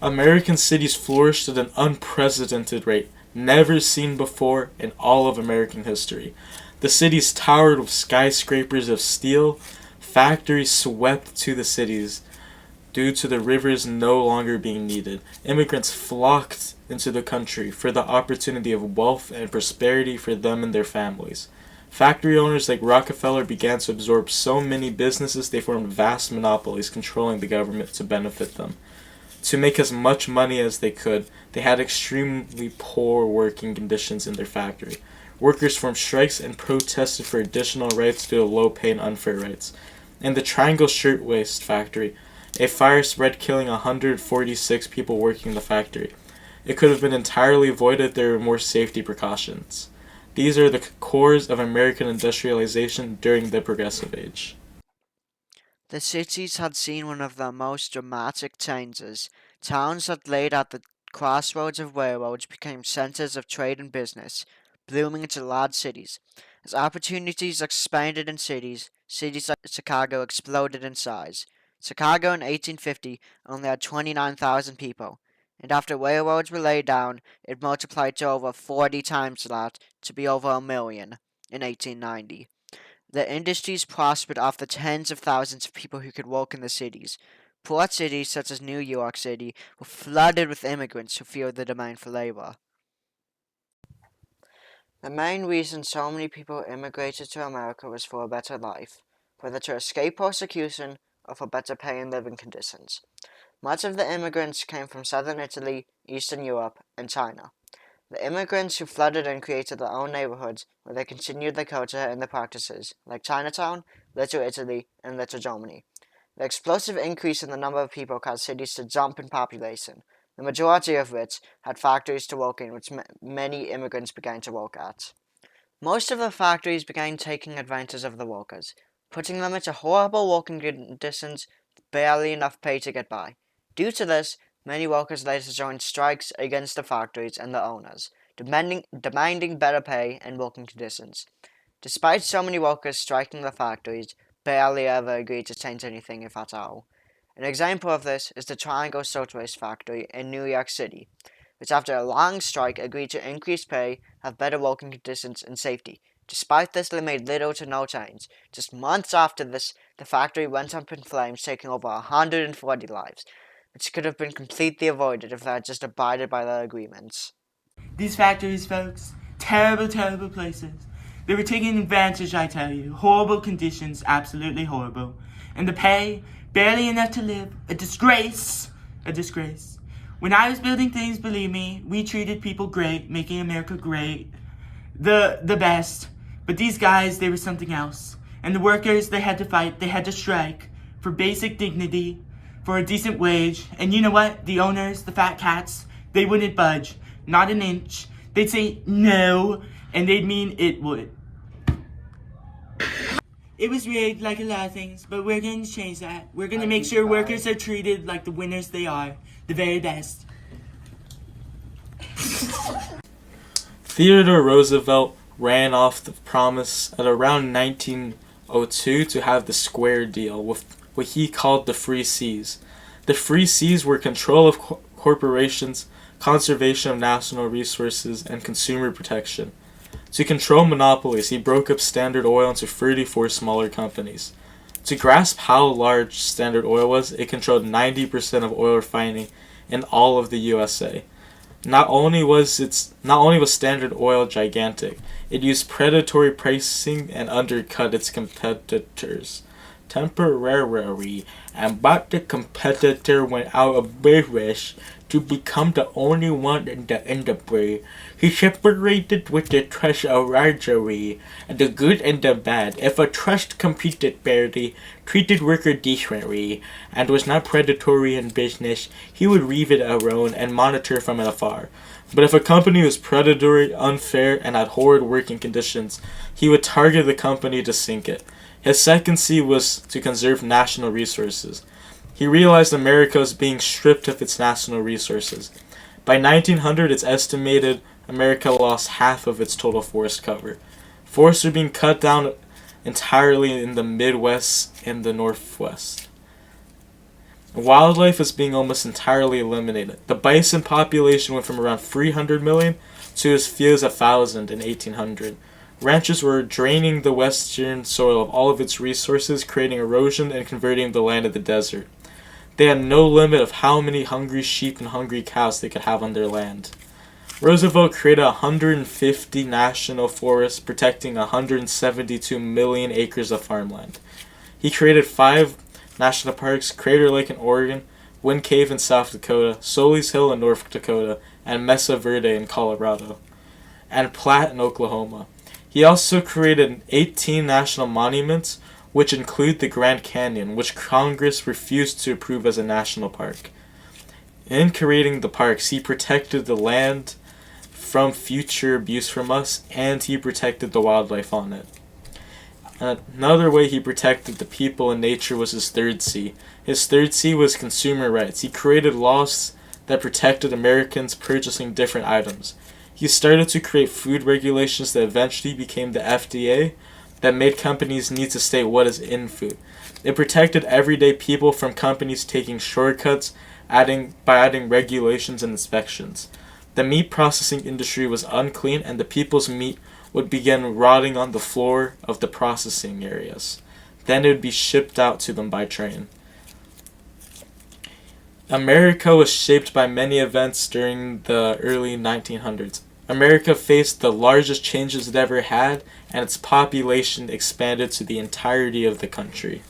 American cities flourished at an unprecedented rate, never seen before in all of American history. The cities towered with skyscrapers of steel. Factories swept to the cities due to the rivers no longer being needed. Immigrants flocked into the country for the opportunity of wealth and prosperity for them and their families. Factory owners like Rockefeller began to absorb so many businesses they formed vast monopolies controlling the government to benefit them. To make as much money as they could, they had extremely poor working conditions in their factory. Workers formed strikes and protested for additional rights due to low pay and unfair rates. In the Triangle Shirtwaist factory, a fire spread, killing 146 people working in the factory. It could have been entirely avoided if there were more safety precautions. These are the cores of American industrialization during the Progressive Age. The cities had seen one of their most dramatic changes. Towns that laid at the crossroads of railroads became centers of trade and business, blooming into large cities. As opportunities expanded in cities, cities like Chicago exploded in size. Chicago in 1850 only had 29,000 people, and after railroads were laid down, it multiplied to over 40 times that, to be over a million in 1890. The industries prospered off the tens of thousands of people who could work in the cities. Port cities such as New York City were flooded with immigrants who feared the demand for labor. The main reason so many people immigrated to America was for a better life, whether to escape persecution or for better pay and living conditions. Much of the immigrants came from southern Italy, Eastern Europe, and China. The immigrants who flooded and created their own neighborhoods where they continued their culture and their practices, like Chinatown, Little Italy, and Little Germany. The explosive increase in the number of people caused cities to jump in population, the majority of which had factories to work in which many immigrants began to work at. Most of the factories began taking advantage of the workers, putting them into horrible working conditions with barely enough pay to get by. Due to this, many workers later joined strikes against the factories and the owners, demanding better pay and working conditions. Despite so many workers striking the factories, barely ever agreed to change anything if at all. An example of this is the Triangle Shirtwaist factory in New York City, which after a long strike agreed to increase pay, have better working conditions and safety. Despite this, they made little to no change. Just months after this, the factory went up in flames, taking over 140 lives, which could have been completely avoided if they had just abided by their agreements. These factories, folks, terrible, terrible places. They were taking advantage, I tell you. Horrible conditions, absolutely horrible. And the pay, barely enough to live. A disgrace. A disgrace. When I was building things, believe me, we treated people great, making America great. The best. But these guys, they were something else. And the workers, they had to fight, they had to strike for basic dignity, for a decent wage. And you know what? The owners, the fat cats, they wouldn't budge. Not an inch. They'd say no, and they'd mean it would. It was rigged like a lot of things, but we're going to change that. We're going to make sure workers are treated like the winners they are. The very best. Theodore Roosevelt ran off the promise at around 1902 to have the Square Deal with what he called the Free Seas. The Free Seas were control of corporations, conservation of national resources, and consumer protection. To control monopolies, he broke up Standard Oil into 34 smaller companies. To grasp how large Standard Oil was, it controlled 90% of oil refining in all of the USA. Not only was Standard Oil gigantic, it used predatory pricing and undercut its competitors temporarily, but the competitor went out of business to become the only one in the industry. He separated with the treasury, the good and the bad. If a trust competed fairly, treated worker decently, and was not predatory in business, he would leave it alone and monitor from afar. But if a company was predatory, unfair, and had horrid working conditions, he would target the company to sink it. His second C was to conserve national resources. He realized America was being stripped of its national resources. By 1900, it's estimated America lost half of its total forest cover. Forests were being cut down entirely in the Midwest and the Northwest. Wildlife was being almost entirely eliminated. The bison population went from around 300 million to as few as 1,000 in 1800. Ranchers were draining the western soil of all of its resources, creating erosion and converting the land to the desert. They had no limit of how many hungry sheep and hungry cows they could have on their land. Roosevelt created 150 national forests protecting 172 million acres of farmland. He created 5 national parks: Crater Lake in Oregon, Wind Cave in South Dakota, Solis Hill in North Dakota, and Mesa Verde in Colorado, and Platte in Oklahoma. He also created 18 national monuments, which include the Grand Canyon, which Congress refused to approve as a national park. In creating the parks, he protected the land from future abuse from us, and he protected the wildlife on it. Another way he protected the people and nature was his third C. His third C was consumer rights. He created laws that protected Americans purchasing different items. He started to create food regulations that eventually became the FDA that made companies need to state what is in food. It protected everyday people from companies taking shortcuts by adding regulations and inspections. The meat processing industry was unclean, and the people's meat would begin rotting on the floor of the processing areas. Then it would be shipped out to them by train. America was shaped by many events during the early 1900s. America faced the largest changes it ever had, and its population expanded to the entirety of the country.